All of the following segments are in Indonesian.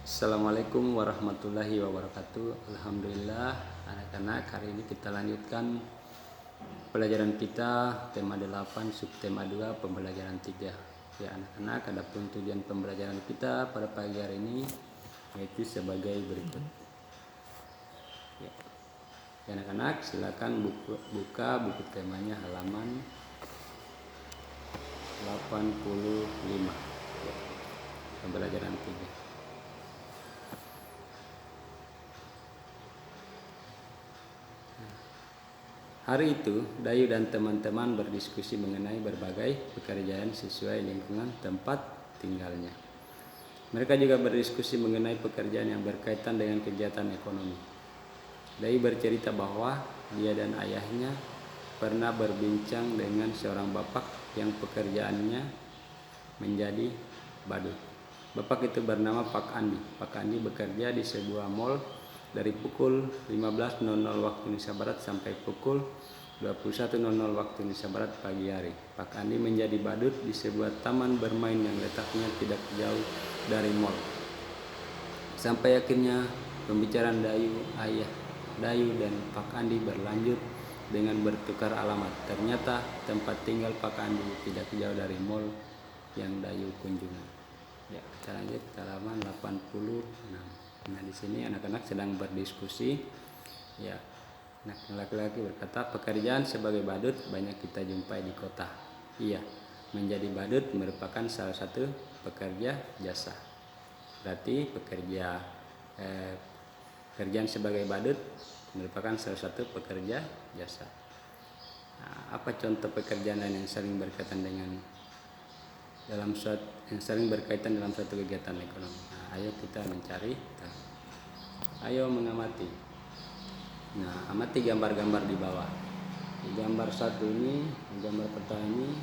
Assalamualaikum warahmatullahi wabarakatuh. Alhamdulillah, anak-anak, hari ini kita lanjutkan pelajaran kita tema 8 subtema 2 pembelajaran 3. Ya anak-anak, adapun tujuan pembelajaran kita pada pagi hari ini yaitu sebagai berikut. Ya, anak-anak, silakan buka buku temanya halaman 85. Ya, pembelajaran 3. Hari itu, Dayu dan teman-teman berdiskusi mengenai berbagai pekerjaan sesuai lingkungan tempat tinggalnya. Mereka juga berdiskusi mengenai pekerjaan yang berkaitan dengan kegiatan ekonomi. Dayu bercerita bahwa dia dan ayahnya pernah berbincang dengan seorang bapak yang pekerjaannya menjadi badut. Bapak itu bernama Pak Andi. Pak Andi bekerja di sebuah mall dari pukul 15.00 waktu Indonesia Barat sampai pukul 21.00 waktu Indonesia Barat pagi hari. Pak Andi menjadi badut di sebuah taman bermain yang letaknya tidak jauh dari mall. Sampai akhirnya pembicaraan ayah Dayu dan Pak Andi berlanjut dengan bertukar alamat. Ternyata tempat tinggal Pak Andi tidak jauh dari mall yang Dayu kunjungi. Ya, kita lanjut ke halaman 86. Nah, di sini anak-anak sedang berdiskusi. Ya, anak laki-laki berkata, pekerjaan sebagai badut banyak kita jumpai di kota. Iya, menjadi badut merupakan salah satu pekerja jasa. Berarti pekerjaan sebagai badut merupakan salah satu pekerja jasa. Nah, apa contoh pekerjaan lain yang saling berkaitan dalam suatu kegiatan ekonomi? Nah, ayo kita mencari. Ayo mengamati. Nah, amati gambar-gambar di bawah. Di gambar satu ini, gambar pertama ini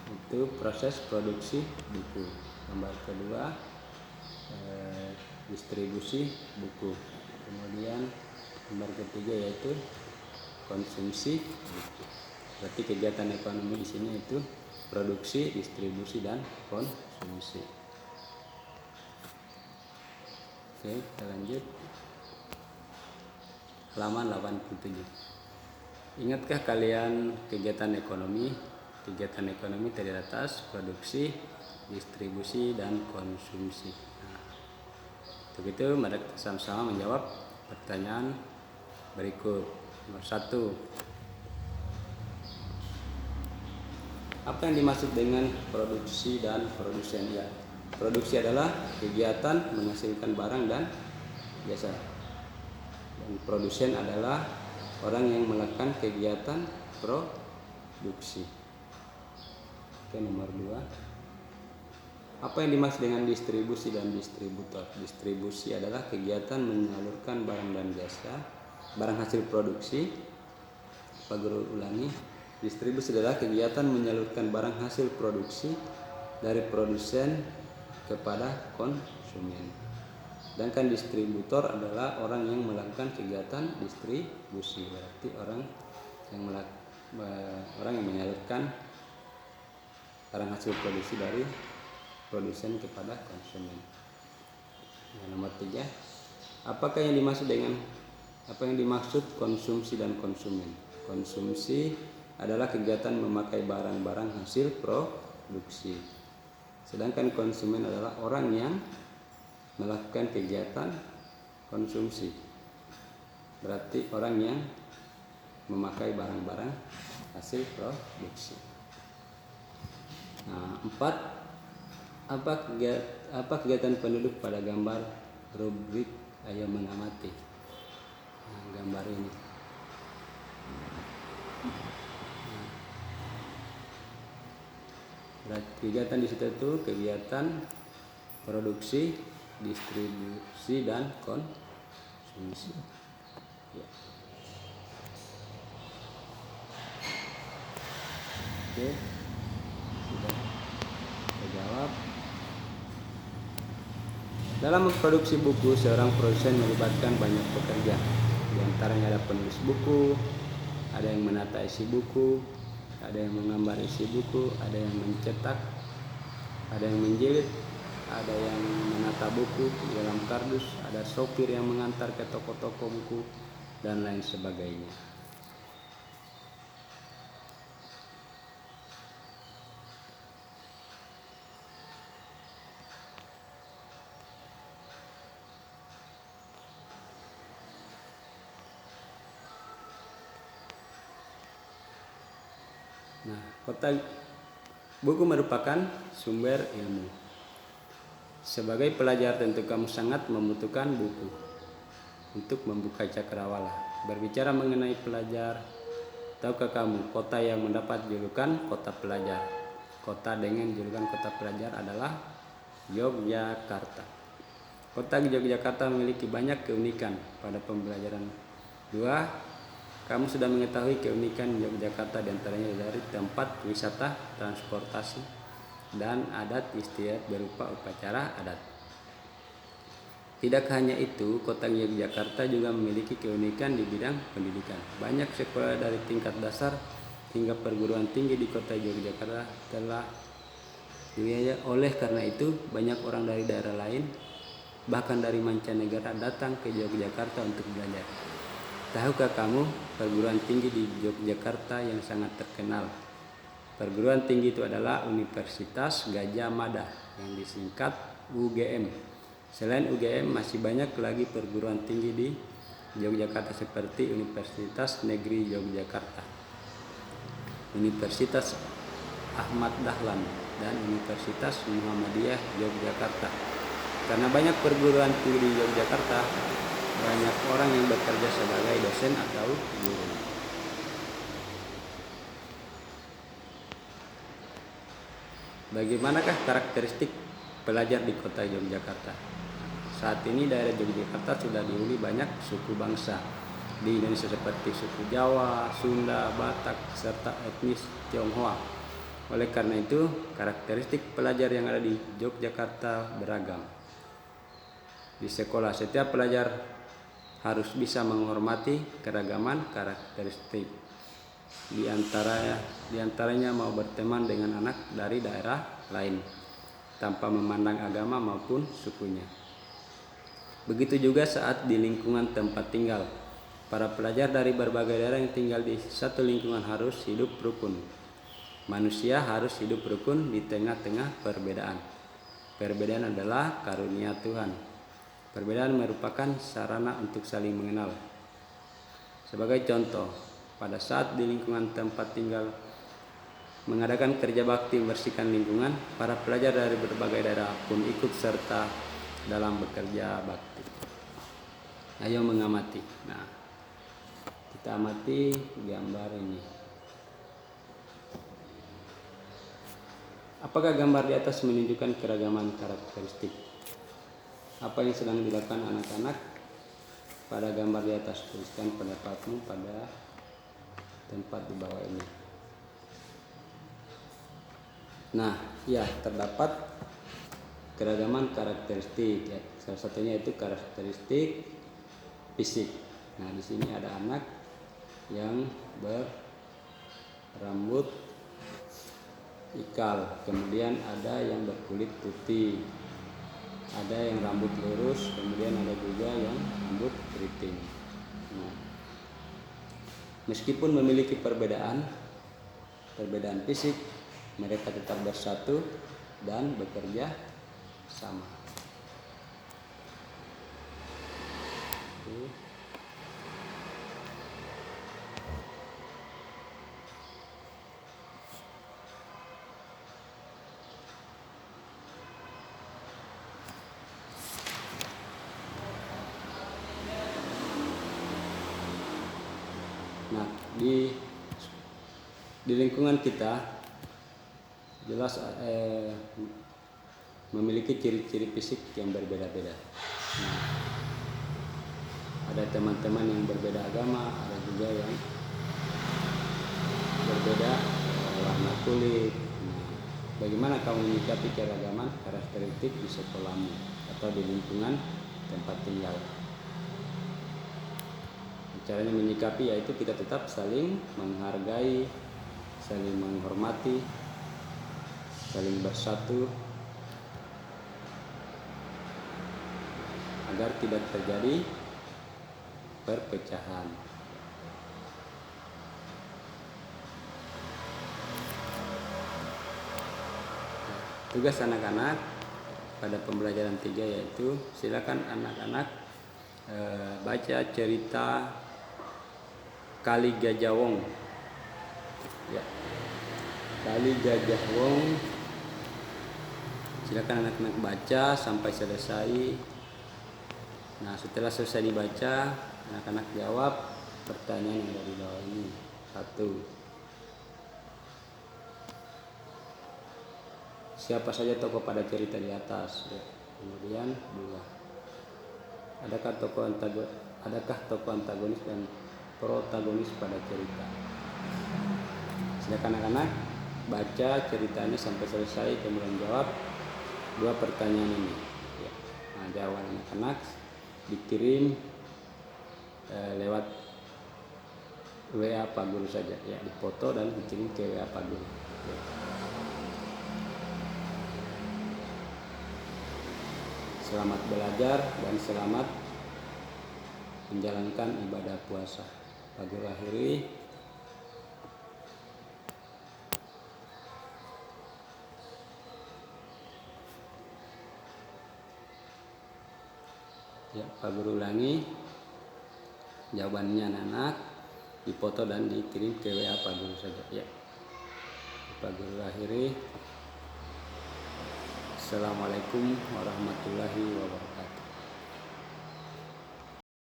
itu proses produksi buku. Gambar kedua distribusi buku. Kemudian gambar ketiga yaitu konsumsi buku. Berarti kegiatan ekonomi di sini itu produksi, distribusi, dan konsumsi. Oke, kita lanjut. Halaman 87. Ingatkah kalian kegiatan ekonomi? Kegiatan ekonomi terdiri atas produksi, distribusi, dan konsumsi. Nah, untuk itu mari kita sama-sama menjawab pertanyaan berikut. Nomor 1. Apa yang dimaksud dengan produksi dan produsen? Ya, produksi adalah kegiatan menghasilkan barang dan jasa. Dan produsen adalah orang yang melakukan kegiatan produksi. Oke, nomor 2. Apa yang dimaksud dengan distribusi dan distributor? Distribusi adalah kegiatan menyalurkan barang dan jasa, barang hasil produksi. Pak Guru ulangi. Distribusi adalah kegiatan menyalurkan barang hasil produksi dari produsen kepada konsumen. Sedangkan distributor adalah orang yang melakukan kegiatan distribusi, berarti orang yang menyalurkan barang hasil produksi dari produsen kepada konsumen. Nah, nomor 3. Apa yang dimaksud konsumsi dan konsumen? Konsumsi adalah kegiatan memakai barang-barang hasil produksi. Sedangkan konsumen adalah orang yang melakukan kegiatan konsumsi. Berarti orang yang memakai barang-barang hasil produksi. Nah, 4. Apa kegiatan penduduk pada gambar rubrik ayo mengamati? Nah, gambar ini. Berarti kegiatan di situ itu kegiatan produksi, distribusi, dan konsumsi. Ya. Oke, sudah terjawab. Dalam memproduksi buku, seorang produsen melibatkan banyak pekerja. Di antaranya ada penulis buku, ada yang menata isi buku, ada yang menggambar isi buku, ada yang mencetak, ada yang menjilid, ada yang menata buku di dalam kardus, ada sopir yang mengantar ke toko-toko buku, dan lain sebagainya. Nah, buku merupakan sumber ilmu. Sebagai pelajar tentu kamu sangat membutuhkan buku untuk membuka cakrawala. Berbicara mengenai pelajar, tahukah kamu kota yang mendapat julukan kota pelajar? Kota dengan julukan kota pelajar adalah Yogyakarta. Kota Yogyakarta memiliki banyak keunikan pada pembelajaran. 2. Kamu sudah mengetahui keunikan Yogyakarta, diantaranya dari tempat wisata, transportasi, dan adat istiadat berupa upacara adat. Tidak hanya itu, kota Yogyakarta juga memiliki keunikan di bidang pendidikan. Banyak sekolah dari tingkat dasar hingga perguruan tinggi di kota Yogyakarta telah dibiayai. Oleh karena itu, banyak orang dari daerah lain, bahkan dari mancanegara, datang ke Yogyakarta untuk belajar. Tahukah kamu perguruan tinggi di Yogyakarta yang sangat terkenal? Perguruan tinggi itu adalah Universitas Gadjah Mada yang disingkat UGM. Selain UGM masih banyak lagi perguruan tinggi di Yogyakarta seperti Universitas Negeri Yogyakarta, Universitas Ahmad Dahlan, dan Universitas Muhammadiyah Yogyakarta. Karena banyak perguruan tinggi di Yogyakarta, banyak orang yang bekerja sebagai dosen atau guru. Bagaimanakah karakteristik pelajar di kota Yogyakarta? Saat ini daerah Yogyakarta sudah dihuni banyak suku bangsa di Indonesia seperti suku Jawa, Sunda, Batak, serta etnis Tionghoa. Oleh karena itu, karakteristik pelajar yang ada di Yogyakarta beragam. Di sekolah, setiap pelajar harus bisa menghormati keragaman karakteristik. Di antaranya mau berteman dengan anak dari daerah lain tanpa memandang agama maupun sukunya. Begitu juga saat di lingkungan tempat tinggal. Para pelajar dari berbagai daerah yang tinggal di satu lingkungan harus hidup rukun. Manusia harus hidup rukun di tengah-tengah perbedaan. Perbedaan adalah karunia Tuhan. Perbedaan merupakan sarana untuk saling mengenal. Sebagai contoh, pada saat di lingkungan tempat tinggal mengadakan kerja bakti membersihkan lingkungan, para pelajar dari berbagai daerah pun ikut serta dalam bekerja bakti. Ayo mengamati. Nah, kita amati gambar ini. Apakah gambar di atas menunjukkan keragaman karakteristik? Apa yang sedang dilakukan anak-anak pada gambar di atas? Tuliskan pendapatmu pada tempat di bawah ini. Nah, ya, terdapat keragaman karakteristik. Ya. Salah satunya itu karakteristik fisik. Nah, di sini ada anak yang berambut ikal, kemudian ada yang berkulit putih, ada yang rambut lurus, kemudian ada juga yang rambut keriting. Nah, meskipun memiliki perbedaan fisik, mereka tetap bersatu dan bekerja sama. Nah, di lingkungan kita jelas memiliki ciri-ciri fisik yang berbeda-beda. Nah, ada teman-teman yang berbeda agama, ada juga yang berbeda warna kulit. Nah, bagaimana kamu menyikapi keragaman karakteristik di sekolahmu atau di lingkungan tempat tinggal? Caranya menyikapi yaitu kita tetap saling menghargai, saling menghormati, saling bersatu, agar tidak terjadi perpecahan. Tugas anak-anak pada pembelajaran 3 yaitu silakan anak-anak baca cerita Kali Gajah Wong. Ya. Kali Gajah Wong. Silakan anak-anak baca sampai selesai. Nah, setelah selesai dibaca, anak-anak jawab pertanyaan yang ada di bawah ini. 1. Siapa saja tokoh pada cerita di atas? Ya. Kemudian 2. Adakah tokoh antagonis dan protagonis pada cerita? Silakan anak-anak baca ceritanya sampai selesai, kemudian jawab 2 pertanyaan ini. Ya. Nah, jawaban anak-anak dikirim lewat WA Pak Guru saja, ya, dipoto dan dikirim ke WA Pak Guru. Ya. Selamat belajar dan selamat menjalankan ibadah puasa. Pak Guru akhiri. Ya, Pak Guru ulangi. Jawabannya anak-anak dipoto dan dikirim ke WA Pak Guru saja. Ya. Pak Guru akhiri. Assalamualaikum warahmatullahi wabarakatuh.